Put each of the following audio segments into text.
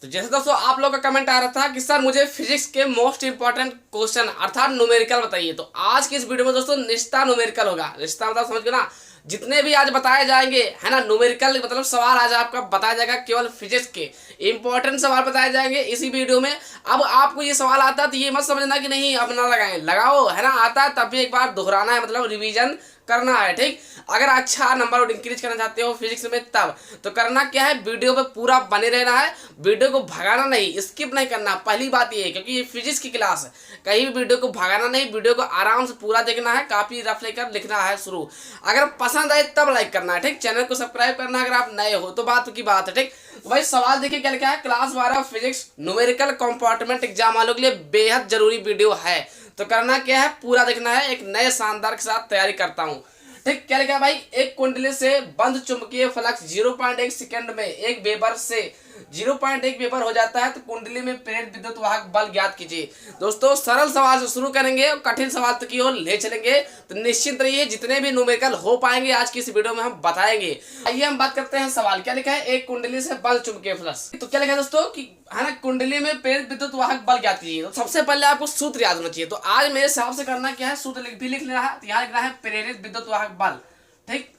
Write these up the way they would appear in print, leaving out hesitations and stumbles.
तो जैसे दोस्तों आप लोग का कमेंट आ रहा था कि सर मुझे फिजिक्स के मोस्ट इंपॉर्टेंट क्वेश्चन अर्थात न्यूमेरिकल बताइए। तो आज की इस वीडियो में दोस्तों रिश्ता न्यूमेरिकल होगा। रिश्ता मतलब समझ गए ना, जितने भी आज बताए जाएंगे है ना न्यूमेरिकल मतलब सवाल आज आपका बताया जाएगा, केवल फिजिक्स के इंपॉर्टेंट सवाल बताए जाएंगे इसी वीडियो में। अब आपको ये सवाल आता है तो ये मत समझना कि नहीं अब ना लगाएं, लगाओ है ना, आता है तब भी एक बार दोहराना है, मतलब रिवीजन करना है। ठीक, अगर अच्छा नंबर इंक्रीज करना चाहते हो फिजिक्स में तब तो करना क्या है, वीडियो पे पूरा बने रहना है, वीडियो को भगाना नहीं, स्किप नहीं करना। पहली बात ये है क्योंकि ये फिजिक्स की क्लास है, कहीं भी वीडियो को भगाना नहीं, वीडियो को आराम से पूरा देखना है, कॉपी रफ लेकर लिखना है शुरू। अगर पसंद आए तब लाइक करना है, ठीक, चैनल को सब्सक्राइब करना अगर आप नए हो तो बात की बात है। ठीक, तो भाई सवाल देखिए क्या लिखा है, class 12 physics numerical compartment exam वालों के लिए बेहद जरूरी वीडियो है। तो करना क्या है, पूरा देखना है, एक नए शानदार के साथ तैयारी करता हूँ। ठीक, क्या लिखा है भाई, एक कुंडली से बंद चुंबकीय फ्लक्स 0.1 सेकंड में 1 वेबर से 0.1 वेबर हो जाता है तो कुंडली में प्रेरित विद्युत वाहक बल ज्ञात कीजिए। दोस्तों सरल सवाल से शुरू करेंगे और कठिन सवाल तक की ओर ले चलेंगे, तो निश्चिंत रहिए, जितने भी न्यूमेरिकल हो पाएंगे आज की इस वीडियो में हम बताएंगे। आइए हम बात करते हैं सवाल। क्या लिखा है, एक कुंडली से बंद चुंबकीय फ्लक्स, तो क्या लिखा है दोस्तों कि है ना कुंडली में प्रेरित विद्युत वाहक बल ज्ञात कीजिए। तो सबसे पहले आपको सूत्र याद होना चाहिए। तो आज मेरे हिसाब से करना क्या है, सूत्र लिख लेना है। तो यहाँ लिखना है प्रेरित विद्युत वाहक बल। ठीक,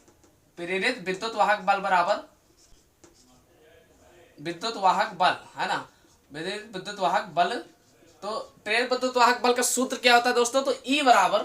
प्रेरित विद्युत वाहक बल बराबर विद्युत वाहक बल, है ना, प्रेरित विद्युत वाहक बल। तो प्रेरित विद्युत वाहक बल का सूत्र क्या होता है दोस्तों, तो ई बराबर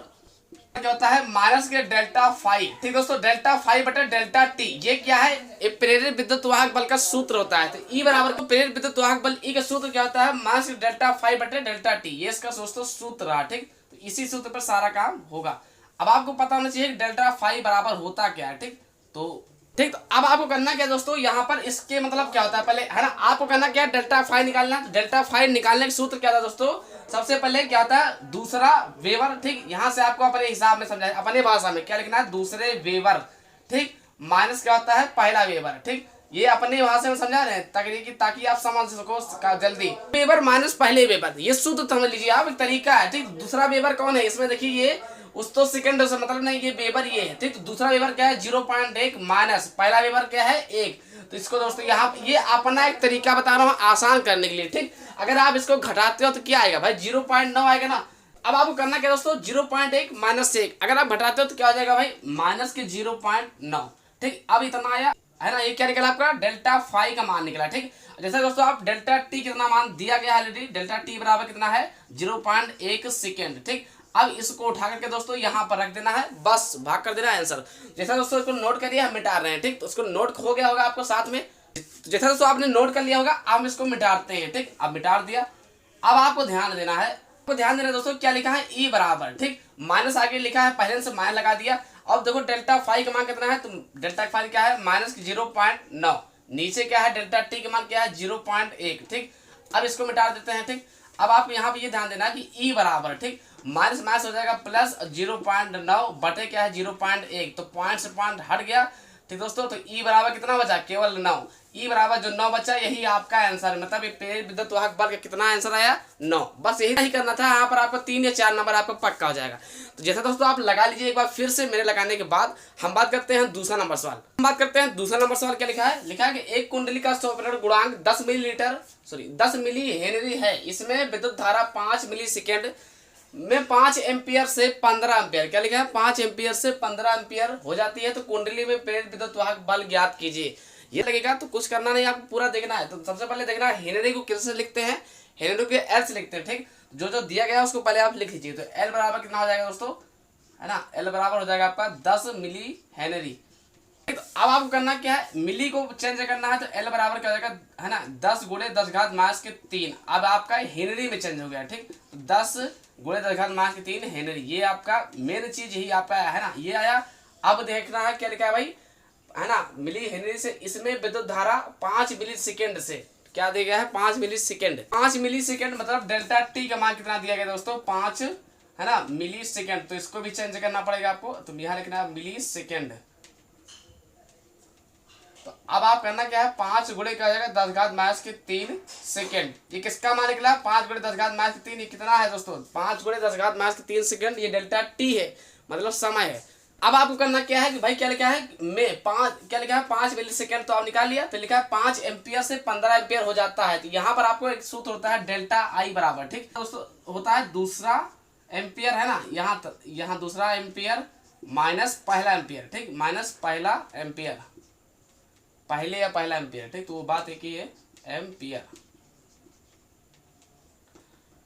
क्या होता है, माइनस के डेल्टा फाइव। ठीक दोस्तों, डेल्टा फाइव बटे डेल्टा टी, ये क्या है, ये प्रेरित विद्युत वाहक बल का सूत्र होता है। तो ई बराबर को प्रेरित विद्युत वाहक बल ई का सूत्र क्या होता है, माइनस के डेल्टा फाइव बटे डेल्टा टी, ये इसका दोस्तों सूत्र रहा। ठीक, तो इसी सूत्र पर सारा काम होगा। अब आपको पता होना चाहिए डेल्टा फाइव बराबर होता क्या है। ठीक, तो अब आपको करना क्या दोस्तों, यहाँ पर इसके मतलब क्या होता है पहले, है ना, आपको करना क्या है, डेल्टा फाइव निकालना है। तो डेल्टा फाइव निकालने का सूत्र क्या था दोस्तों, सबसे पहले क्या होता है, दूसरा वेबर। ठीक, यहाँ से आपको अपने हिसाब में समझाए, अपने भाषा में क्या लिखना है, दूसरे वेबर। ठीक, माइनस क्या होता है, पहला वेबर। ठीक, ये अपने भाषा में समझा रहे हैं ताकि आप समझ सको जल्दी। वेबर माइनस पहले वेबर, ये सूत्र समझ लीजिए आप, एक तरीका है। ठीक, दूसरा वेबर कौन है इसमें, देखिए ये उस तो सेकंड से मतलब नहीं, ये वेबर ये है। ठीक, तो दूसरा वेबर क्या है 0.1 माइनस पहला वेबर क्या है 1। तो इसको दोस्तों यहाँ ये अपना एक तरीका बता रहा हूँ आसान करने के लिए। ठीक, अगर आप इसको घटाते हो तो क्या आएगा भाई 0.9 आएगा ना। अब आपको करना क्या दोस्तों, 0.1 माइनस 1 अगर आप घटाते हो तो क्या हो जाएगा भाई, माइनस के 0.9। ठीक, अब इतना आया है ना, ये क्या निकला आपका, डेल्टा फाइव का मान निकला। ठीक, जैसे दोस्तों आप डेल्टा टी कितना मान दिया गया ऑलरेडी, डेल्टा टी बराबर कितना है 0.1 सेकेंड। ठीक, अब इसको उठा करके दोस्तों यहाँ पर रख देना है, बस भाग कर देना है आंसर। जैसा दोस्तों इसको नोट करिए, हम मिटा रहे हैं। ठीक, तो उसको नोट हो गया होगा आपको साथ में, जैसा दोस्तों आपने नोट कर लिया होगा, हम इसको मिटाते हैं। ठीक, अब मिटा दिया। अब आपको ध्यान देना है, आपको ध्यान देना दोस्तों क्या लिखा है, ई बराबर, ठीक, माइनस आगे लिखा है, पहले से माइनस लगा दिया। अब देखो डेल्टा फाइव का मान कितना है, तो डेल्टा फाइव क्या है माइनस 0.9, नीचे क्या है डेल्टा टी का मान क्या है 0.1। ठीक, अब इसको मिटा देते हैं। ठीक, अब आप यहाँ पे ये ध्यान देना कि ई बराबर, ठीक, माइनस माइनस हो जाएगा प्लस 0.9 बटे क्या है 0.1, तो पॉइंट से पॉइंट हट गया। ठीक दोस्तों, तो ई बराबर कितना बचा, केवल 9। ई बराबर जो 9 बचा यही आपका आंसर, मतलब प्रेरित विद्युत वाहक बल का कितना आंसर आया 9। बस यही नहीं करना था, यहाँ पर आपको 3 या 4 नंबर आपको पक्का हो जाएगा। तो जैसा दोस्तों आप लगा लीजिए एक बार फिर से, मेरे लगाने के बाद हम बात करते हैं दूसरा नंबर सवाल। हम बात करते हैं दूसरा नंबर सवाल क्या लिखा है, लिखा है कि एक कुंडली का स्वप्रेरण गुणांक 10 मिली हेनरी है, इसमें विद्युत धारा 5 मिली सेकेंड में 5 एम्पियर से 15 एम्पियर, क्या लिखा है 5 एम्पियर से 15 एम्पियर हो जाती है, तो कुंडली में प्रेरित विद्युत वाहक बल ज्ञात कीजिए। ये लगेगा तो कुछ करना नहीं, आपको पूरा देखना है। तो सबसे पहले देखना है हेनरी को किससे लिखते हैं, हेनरी को एल से लिखते हैं। ठीक, जो दिया गया है उसको पहले आप लिख लीजिए। तो एल बराबर कितना हो जाएगा दोस्तों, है ना, एल बराबर हो जाएगा आपका 10 मिली हेनरी। तो अब आपको करना क्या है, मिली को चेंज करना है, तो एल बराबर क्या हो जाएगा, है ना, 10 गुणे 10 घात माइनस के 3। अब आपका हेनरी में चेंज हो गया। ठीक, तो 10 गुणे 10 घात माइनस के 3 हेनरी, ये आपका मेन चीज यही आपका है ना, ये आया। अब देखना है क्या लिखा है भाई, है ना, मिली हेनरी से इसमें विद्युत धारा 5 मिली सेकेंड से, क्या दिया गया है 5 मिली सेकेंड। 5 मिली सेकेंड मतलब डेल्टा टी का मान कितना दिया गया दोस्तों 5, है ना, मिली सेकेंड। तो इसको भी चेंज करना पड़ेगा आपको, तो यहाँ लिखना है मिली सेकेंड। तो अब आप करना क्या है, 5 गुणे क्या हो जाएगा 10 घात माइनस के 3 सेकेंड। ये किसका मान निकला, 5 गुणे 10 घात माइनस के 3, ये कितना है दोस्तों 5 गुणे 10 घात माइनस के 3 सेकेंड, ये डेल्टा टी है, मतलब समय है। अब आपको करना क्या है कि भाई क्या लिखा है में 5, क्या लिखा है 5 मिली सेकेंड, तो आप निकाल लिया। तो लिखा है 5 एम्पियर से 15 एम्पियर हो जाता है। तो यहाँ पर आपको एक सूत्र होता है डेल्टा आई बराबर, ठीक दोस्तों, होता है दूसरा एम्पियर है ना, यहाँ दूसरा एम्पियर माइनस पहला एम्पियर, ठीक, माइनस पहला एम्पियर, पहले या पहला एम्पियर, ठीक, तो वो बात एक ही है, एम्पियर,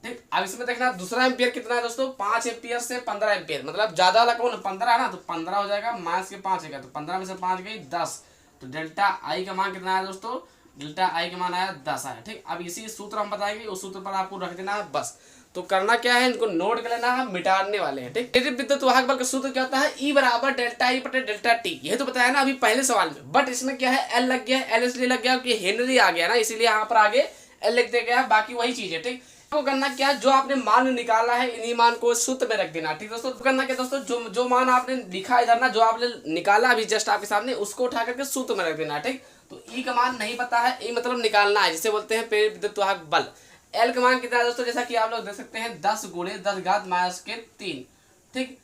ठीक। अब इसमें देखना दूसरा एम्पियर कितना है दोस्तों, 5 एम्पियर से 15 एम्पियर, मतलब ज्यादा वाला कौन 15 है ना, तो 15 हो जाएगा, माइनस के 5 है, तो 15 में से 5 गई 10। तो डेल्टा आई का मान कितना है दोस्तों, डेल्टा आई का मान आया 10 आया, ठीक। अब इसी सूत्र हम बताएंगे, उस सूत्र पर आपको रख देना है बस। तो करना क्या है, इनको नोट कर लेना है, मिटाने वाले हैं, ठीक। विद्युत वाहक बल का सूत्र क्या होता है, ई बराबर डेल्टा आई बटे डेल्टा टी, ये तो बताया ना अभी पहले सवाल में। बट इसमें क्या है, एल लग गया, एल इसलिए लग गया कि हेनरी आ गया ना, इसीलिए यहाँ पर आगे एल लिख दिया गया, बाकी वही चीज है, ठीक। आपको करना क्या है, जो आपने मान निकाला है इन्हीं मान को सूत्र में रख देना, ठीक दोस्तों। तो करना क्या दोस्तों, जो मान आपने लिखा इधर ना, जो आपने निकाला अभी जस्ट आपके सामने, उसको उठा करके सूत्र में रख देना, ठीक। तो ई का मान नहीं पता है, ई मतलब निकालना है, जिसे बोलते हैं प्रेरित विद्युत वाहक बल। एल का मान कितना है दोस्तों, जैसा कि आप लोग देख सकते हैं 10 × 10⁻³ ठीक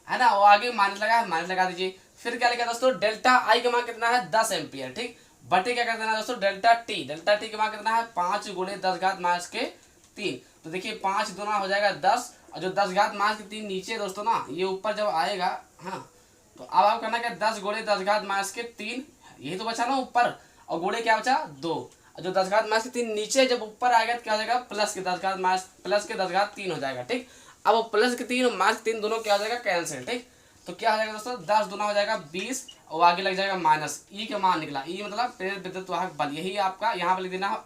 है ना, वो आगे माइनस लगा है, माइनस लगा दीजिए। फिर क्या लिखा दोस्तों, डेल्टा आई का मान कितना है 10 एम्पियर, ठीक, बटे क्या कर देना दोस्तों डेल्टा टी, डेल्टा टी का मान कितना है 5 × 10⁻³ तो देखिए 5 दूना हो जाएगा 10, और जो 10⁻³ नीचे दोस्तों ना, ये ऊपर जब आएगा हाँ, तो अब आप करना क्या 10 × 10⁻³ यही तो बचा ना ऊपर, और गुणे क्या बचा 2, जो 10⁻³ नीचे जब ऊपर आएगा तो क्या हो जाएगा प्लस के 10⁻³ हो जाएगा, ठीक। अब वो प्लस के 3 और माइनस 3 दोनों क्या हो जाएगा कैंसिल, ठीक। तो क्या हो जाएगा दोस्तों 10 दूना हो जाएगा 20, और आगे लग जाएगा माइनस, ई का मान निकला, ई मतलब प्रेरित विद्युत वाहक बल, यही आपका यहाँ पर लिख देना है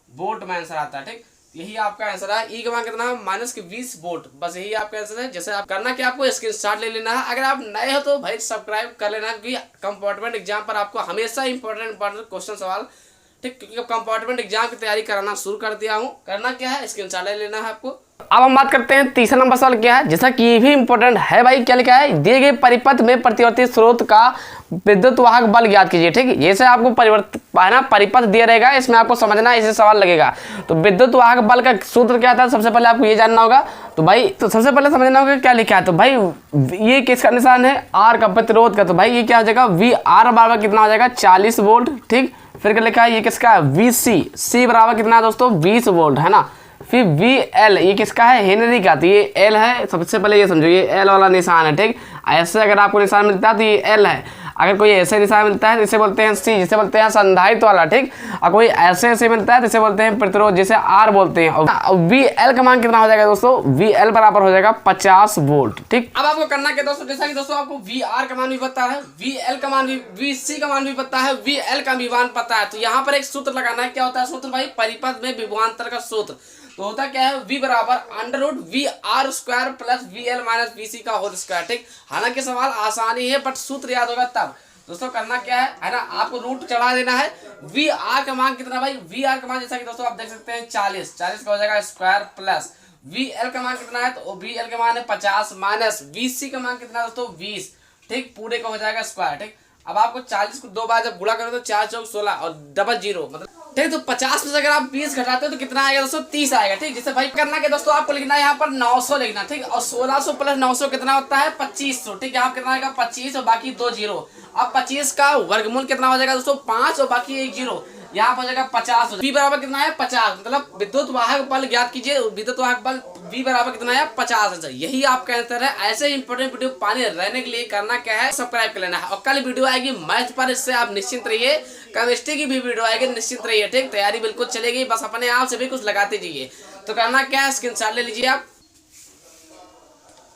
वोल्ट में आंसर आता है, ठीक। यही आपका आंसर है, ई का मान कितना है -20 वोल्ट, बस यही आपका आंसर है। जैसे आप करना कि आपको स्क्रीनशॉट ले लेना है, अगर आप नए हो तो भाई सब्सक्राइब कर लेना, क्योंकि कंपार्टमेंट एग्जाम पर आपको हमेशा इंपॉर्टेंट क्वेश्चन सवाल, ठीक, क्योंकि कंपार्टमेंट एग्जाम की तैयारी कराना शुरू कर दिया हूँ। करना क्या है, स्क्रीनशॉट ले लेना है आपको। अब हम बात करते हैं तीसरा नंबर सवाल क्या है, जैसा कि ये भी इंपॉर्टेंट है भाई। क्या लिखा है, दिए गए परिपथ में प्रतिवर्ती स्रोत का विद्युत वाहक बल ज्ञात कीजिए, ठीक। जैसे आपको परिपथ दिया रहेगा, इसमें आपको समझना, इसे सवाल लगेगा। तो विद्युत वाहक बल का सूत्र क्या था, सबसे पहले आपको ये जानना होगा। तो भाई तो सबसे पहले समझना होगा क्या लिखा है। तो भाई ये किसका निशान है, आर का, प्रतिरोध का। तो भाई ये क्या हो जाएगा, वी आर बराबर कितना हो जाएगा 40 वोल्ट, ठीक। फिर क्या लिखा है, ये किसका है, वी सी बराबर कितना है दोस्तों 20 वोल्ट, है ना। फिर वी एल, ये किसका है, हेनरी का। तो ये एल है, सबसे पहले ये समझो, ये एल वाला निशान है, ठीक। ऐसे अगर आपको निशान मिलता है तो ये एल है। अगर कोई ऐसे निशान मिलता है जिसे बोलते हैं सी, जिसे बोलते हैं संधारित्र वाला, ठीक। और कोई ऐसे मिलता है जिसे बोलते हैं प्रतिरोध, जिसे आर बोलते हैं। और वी एल का मान कितना हो जाएगा दोस्तों, वी एल बराबर हो जाएगा 50 वोल्ट, ठीक। अब आपको करना क्या दोस्तों, जैसा कि दोस्तों आपको वी आर का मान भी पता है, वी एल का मान भी, वी सी का मान भी पता है, वी एल का भी मान पता है। तो यहाँ पर एक सूत्र लगाना है, क्या होता है सूत्र भाई, परिपथ में विभवांतर का सूत्र। तो होता क्या है, v बराबर √VR² plus VL minus VC का होल स्क्वायर, ठीक। हालांकि सवाल आसानी है, बट सूत्र याद होगा तब। दोस्तों करना क्या है ना, आपको रूट चढ़ा देना है। VR का मान कितना भाई, VR का मान जैसा कि दोस्तों आप देख सकते हैं 40 का हो जाएगा स्क्वायर, प्लस VL का मान कितना है, तो VL का मान है 50 माइनस VC का मान कितना है दोस्तों 20, ठीक, पूरे का हो जाएगा स्क्वायर, ठीक। अब आपको 40 को 2 बार जब गुणा करो तो 4 चौक 16 और डबल 0 मतलब, ठीक। तो 50 में से अगर आप 20 घटाते हो तो कितना आएगा दोस्तों 30 आएगा, ठीक। जिससे भाई करना क्या दोस्तों, आपको लिखना है यहाँ पर 900 लिखना, ठीक। और 1600 प्लस 900 कितना होता है 2500, ठीक। यहाँ कितना आएगा 25 और बाकी 2 0। अब 25 का वर्गमूल कितना हो जाएगा दोस्तों 5 और बाकी 1 0, यहाँ पर हो जाएगा 50। V बराबर कितना है 50, मतलब विद्युत वाहक बल ज्ञात कीजिए, विद्युत वाहक बल V बराबर कितना है 50। यही आपका आंसर है। ऐसे इंपॉर्टेंट वीडियो पाने रहने के लिए करना क्या है, सब्सक्राइब कर लेना है। और कल वीडियो आएगी मैथ पर, इससे आप निश्चिंत रहिए। केमिस्ट्री की भी वीडियो आएगी, निश्चिंत रहिए, ठीक। तैयारी बिल्कुल चलेगी, बस अपने आप से भी कुछ लगाते जाइए। तो करना क्या है, स्क्रीनशॉट ले लीजिए आप।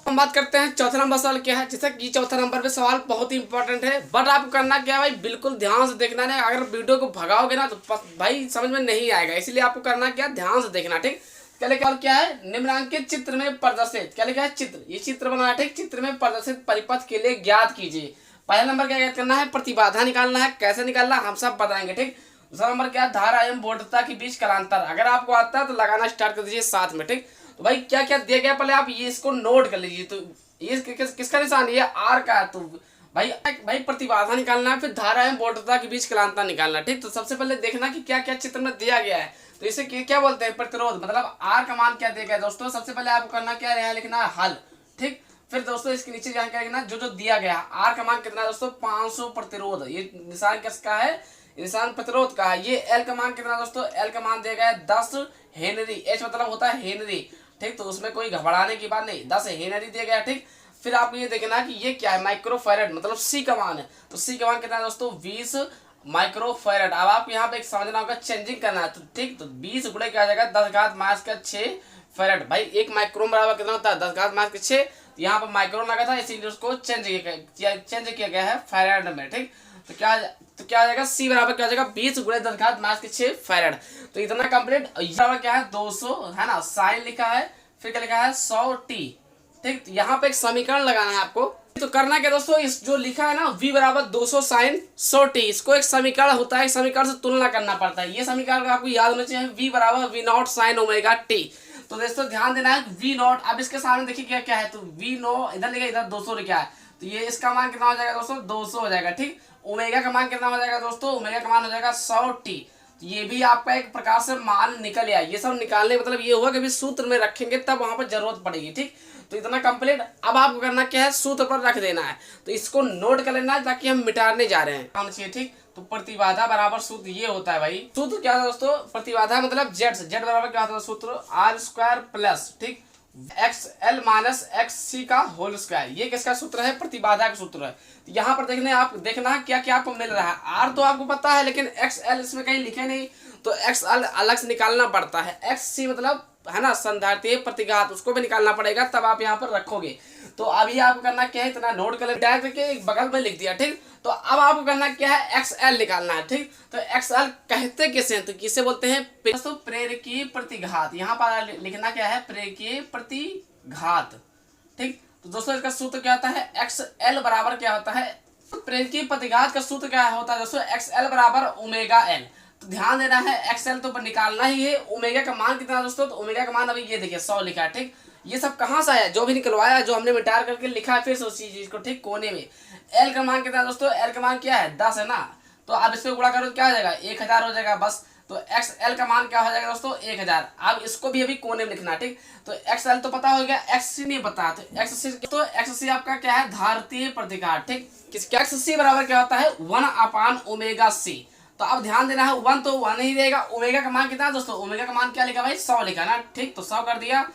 हम बात करते हैं चौथा नंबर सवाल क्या है। जैसा कि चौथा नंबर पे सवाल बहुत ही इंपॉर्टेंट है, बट आपको करना क्या है भाई, बिल्कुल ध्यान से देखना है। अगर वीडियो को भगाओगे ना तो भाई समझ में नहीं आएगा, इसलिए आपको करना क्या, ध्यान से देखना, ठीक। क्या लिखा क्या है, निम्नलिखित चित्र में प्रदर्शित, क्या लिखा है चित्र, ये चित्र बनाना, ठीक। चित्र में प्रदर्शित परिपथ के लिए ज्ञात कीजिए। पहला नंबर क्या करना है, प्रतिबाधा निकालना है। कैसे निकालना हम सब बताएंगे, ठीक। दूसरा नंबर क्या, धारा एवं वोल्टता के बीच कालांतर। अगर आपको आता है तो लगाना स्टार्ट कर दीजिए साथ में, ठीक। तो भाई क्या क्या दिया गया, पहले आप ये इसको नोट कर लीजिए। तो ये किसका निशान, ये आर का है। तो भाई प्रतिबाधा निकालना है, फिर धारा एवं वोल्टता के बीच कालांतर निकालना, ठीक। तो सबसे पहले देखना कि क्या क्या चित्र में दिया गया है। तो इसे क्या बोलते हैं, प्रतिरोध, मतलब आर का मान क्या दिया गया दोस्तों। सबसे पहले आपको करना क्या है, यहाँ लिखना है हल, ठीक। फिर दोस्तों इसके नीचे क्या करेंगे ना, जो जो दिया गया आर का मान कितना है दोस्तों 500 प्रतिरोध, ये निशान किसका है, निशान प्रतिरोध का है। ये एल का मान कितना दोस्तों, एल का मान दिया गया है 10 हेनरी, एच मतलब होता है हेनरी, ठीक, तो उसमें कोई घबराने की बात नहीं, 10 हेनरी दिया गया, ठीक। फिर आपको ये देखना कि ये क्या है, माइक्रोफैरड, मतलब सी का मान है, तो सी का मान कितना है दोस्तों 20 माइक्रोफैरड। अब आपको यहाँ पे एक समझना होगा, चेंजिंग करना है, तो ठीक, तो 20 गुणे क्या आ जाएगा 10 घात माइनस का 6 फैरड। भाई एक माइक्रोन बराबर कितना होता है 10 घात माइनस के 6, तो यहाँ पर माइक्रोन लगा था इसीलिए उसको चेंज किया गया है फैरड में, ठीक। तो क्या आ जाएगा, सी बराबर क्या आ जाएगा 20 गुणे 10 घात माइनस के 6 फैरड। तो इतना कंप्लीट। बराबर क्या है 200 है ना, साइन लिखा है, फिर क्या लिखा है 100 टी, ठीक। यहाँ पे एक समीकरण लगाना है आपको। तो करना क्या दोस्तों, इस जो लिखा है ना v बराबर 200 साइन 100 टी, इसको एक समीकरण होता है, समीकरण से तुलना करना पड़ता है। ये समीकरण आपको याद होना चाहिए, v बराबर v not sine omega T. तो दोस्तों ध्यान देना है v नॉट, अब इसके सामने देखिए क्या क्या है, तो v नो इधर लिखा, इधर 200 लिखा है, तो ये इसका मान कितना हो जाएगा दोस्तों 200 हो जाएगा, ठीक। ओमेगा का मान कितना हो जाएगा दोस्तों, ओमेगा का मान हो जाएगा 100 टी। तो ये भी आपका एक प्रकार से मान निकल आया। ये सब निकालने मतलब ये होगा कि सूत्र में रखेंगे तब वहां पर जरूरत पड़ेगी, ठीक। तो इतना कंप्लीट। अब आपको करना क्या है, सूत्र पर रख देना है, तो इसको नोट कर लेना है ताकि हम मिटाने जा रहे हैं काम चाहिए, ठीक। तो प्रतिबाधा बराबर सूत्र ये होता है भाई, सूत्र क्या था दोस्तों, प्रतिबाधा मतलब जेड बराबर क्या होता है सूत्र आर स्क्वायर प्लस, ठीक, एक्स एल माइनस एक्स सी का होल स्क्वायर। ये किसका सूत्र है, प्रतिबाधा का सूत्र है। तो यहाँ पर देखना क्या क्या आपको मिल रहा है, आर तो आपको पता है लेकिन एक्स एल इसमें कहीं लिखे नहीं, तो एक्स एल अलग से निकालना पड़ता है, एक्स सी मतलब है ना संधारित्र प्रतिघात, उसको भी निकालना पड़ेगा, तब आप यहाँ पर रखोगे। तो अभी आपको करना क्या है, इतना नोट कर डायरेक्ट करके बगल में लिख दिया, ठीक। तो अब आपको करना क्या है, एक्स एल निकालना है, ठीक। तो एक्स एल कहते किसे हैं, तो किसे बोलते हैं, तो प्रेरकीय प्रतिघात। यहाँ पर लिखना क्या है, प्रेरकीय प्रतिघात, ठीक। तो दोस्तों इसका सूत्र क्या होता है, एक्स एल बराबर क्या होता है, प्रेरकीय प्रतिघात का सूत्र क्या होता है दोस्तों, एक्स एल बराबर ओमेगा एल। तो ध्यान देना है, एक्सएल तो निकालना ही है। ओमेगा का मान कितना दोस्तों, तो ओमेगा का मान अभी ये देखिए 100 लिखा है, ठीक। ये सब कहाँ से आया, जो भी निकलवाया, जो हमने मिटार करके लिखा है, फिर से उसी चीज को, ठीक, कोने में। एल का मान कितना दोस्तों, एल का मान क्या है 10 है ना, तो अब इसको गुणा करो तो क्या हो जाएगा 1000 हो जाएगा बस। तो एक्स एल का मान क्या हो जाएगा दोस्तों 1000। अब इसको भी अभी कोने में लिखना, ठीक। तो एक्स एल तो पता हो गया, एक्स सी नहीं पता, तो एक्स सी आपका क्या है, धारतीय प्रतिघात, ठीक। किसका, एक्स सी बराबर क्या होता है 1/ओमेगा सी। तो अब ध्यान देना है, 1 तो 1 ही रहेगा। ओमेगा का मान कितना है दोस्तों, ओमेगा का मान क्या लिखा भाई 100 लिखा ना, ठीक। तो 100 कर दिया,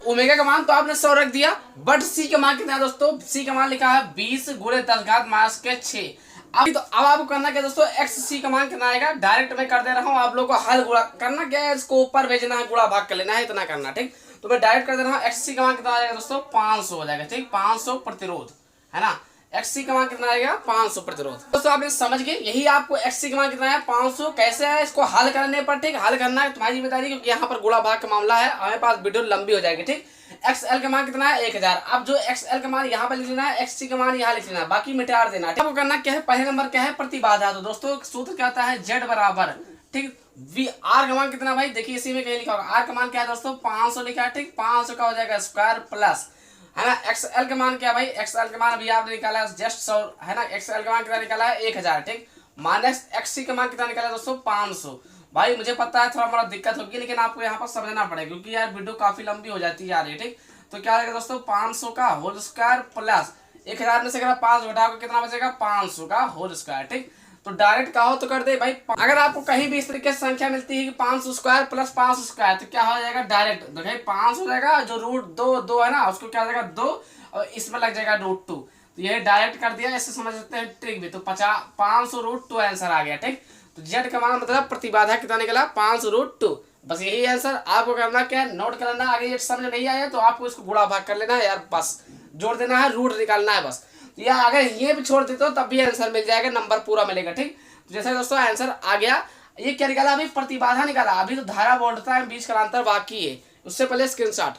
ओमेगा का मान तो आपने 100 रख दिया, बट सी का मान कितना है दोस्तों, सी का मान लिखा है 20 गुणे 10 घात माइनस के 6। अब आपको करना क्या दोस्तों, एक्स सी का मान कितना आएगा, डायरेक्ट मैं कर दे रहा हूँ, आप लोगों को हल गुणा करना क्या है, इसको ऊपर भेजना है, गुणा भाग कर लेना है, इतना करना, ठीक। तो मैं डायरेक्ट कर दे रहा हूँ, एक्स सी का मान कितना आएगा दोस्तों 500 हो जाएगा, ठीक। 500 प्रतिरोध है ना, एक्ससी का मान कितना आएगा 500 प्रतिरोध। दोस्तों आपने समझ गए, यही आपको एक्ससी का मान कितना है 500 कैसे है, इसको हल करने पर, ठीक, हल करना है तुम्हारी जिम्मेदारी, क्योंकि यहाँ पर गुणा भाग का मामला है, हमारे पास वीडियो लंबी हो जाएगी, ठीक। एक्स एल का मान कितना है 1000। अब जो एक्स एल का मान यहाँ पर लिख लेना है, एक्स सी का मान यहाँ लिख लेना है, बाकी मिटार देना है। आपको करना क्या है, पहले नंबर क्या है प्रतिबाधा। तो दोस्तों सूत्र क्या आता है, जेड बराबर, ठीक, वी आर का मान कितना भाई देखिए इसी में कहीं लिखा होगा, आर का मान क्या है दोस्तों 500 लिखा है, ठीक। 500 का हो जाएगा स्क्वायर प्लस है ना, एक्सएल का मान क्या भाई, एक्सएल का मान अभी आपने निकाला है जस्ट 100 है ना, एक्सएल का मान कितना निकाला है 1000, ठीक। माइनस एक्ससी का मान कितना निकाला है दोस्तों 500। भाई मुझे पता है थोड़ा मोड़ा दिक्कत होगी, लेकिन आपको यहाँ पर समझना पड़ेगा, क्योंकि यार वीडियो काफी लंबी हो जाती है यार ये, ठीक। तो क्या आएगा दोस्तों 500 का होल स्क्वायर प्लस 1000 में से अगर 5 घटाओगे कितना बचेगा 500 का होल स्क्वायर, ठीक। तो डायरेक्ट कहो तो कर दे भाई। अगर आपको कहीं भी इस तरीके से संख्या मिलती है कि 500 स्क्वायर प्लस 500 स्क्वायर, तो क्या हो जाएगा डायरेक्ट, तो भाई 500 हो जाएगा, जो रूट दो है ना उसको क्या हो जाएगा 2, और इसमें लग जाएगा √2। तो ये डायरेक्ट कर दिया, ऐसे समझ सकते हैं ट्रिक भी। तो 500 √2 आंसर आ गया, ठीक। तो जेड का मान मतलब प्रतिबाधा कितना निकला 500 √2, बस यही आंसर। आपको करना क्या है, नोट कर लेना। अगर ये समझ नहीं आया तो आपको इसको गुणा भाग कर लेना है यार, बस जोड़ देना है, रूट निकालना है बस। या अगर ये भी छोड़ देते हो तब भी आंसर मिल जाएगा, नंबर पूरा मिलेगा, ठीक। तो जैसे दोस्तों आंसर आ गया। ये क्या निकाला, अभी प्रतिबाधा निकाला, अभी तो धारा वोल्टता है, बीच का अंतर बाकी है, उससे पहले स्क्रीनशॉट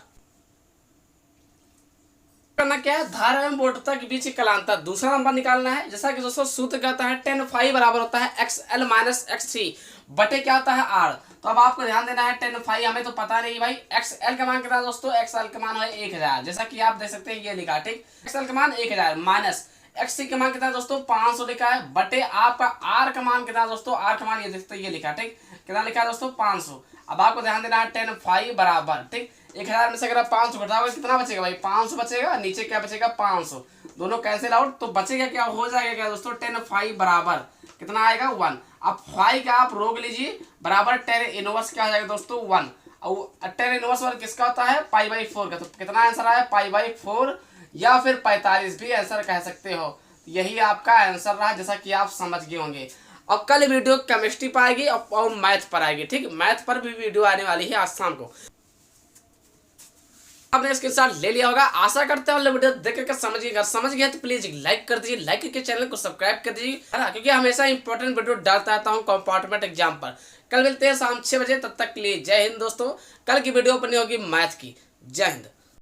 करना क्या है, धारा एवं वोल्टता के बीच कलांतर, दूसरा नंबर निकालना है। जैसा कि दोस्तों सूत्र कहता है tan phi बराबर होता है XL माइनस XC बटे क्या होता है R। तो अब आपको ध्यान देना है, tan phi हमें तो पता नहीं भाई, XL का मान कितना है दोस्तों, XL का मान है 1000, जैसा कि आप देख सकते हैं ये लिखा, ठीक। XL का मान 1000 माइनस XC का मान कितना है दोस्तों 500 लिखा है, बटे आपका R का मान कितना है दोस्तों, R का मान ये देखते ये लिखा, ठीक। कितना लिखा है दोस्तों 500। अब आपको ध्यान देना है tan phi बराबर, ठीक, 1000 में से अगर आप 500 घटाओगे कितना बचेगा भाई, 500 बचेगा, नीचे क्या बचेगा 500, दोनों कैंसिल आउट, तो बचेगा क्या, हो जाएगा क्या दोस्तों 10 5 बराबर कितना आएगा 1। अब 5 का आप रोक लीजिए बराबर 10 इनवर्स क्या हो जाएगा दोस्तों 1, और 10 इनवर्स 1 किसका होता है π/4 का, तो कितना आंसर आया π/4 या फिर 45 भी आंसर कह सकते हो। यही आपका आंसर रहा, जैसा कि आप समझ गए होंगे। और कल वीडियो केमिस्ट्री पर आएगी और मैथ पर आएगी, ठीक, मैथ पर भी वीडियो आने वाली है आज शाम को। आपने इसके साथ ले लिया होगा, आशा करते हैं वीडियो देख करके समझिए, अगर समझ गया तो प्लीज लाइक कर दीजिए, लाइक करके चैनल को सब्सक्राइब कर दीजिए, है ना, क्योंकि हमेशा इंपॉर्टेंट वीडियो डालता रहता हूँ कंपार्टमेंट एग्जाम पर। कल मिलते हैं शाम 6 बजे, तब तक के लिए जय हिंद दोस्तों। कल की वीडियो बनी होगी मैथ की। जय हिंद।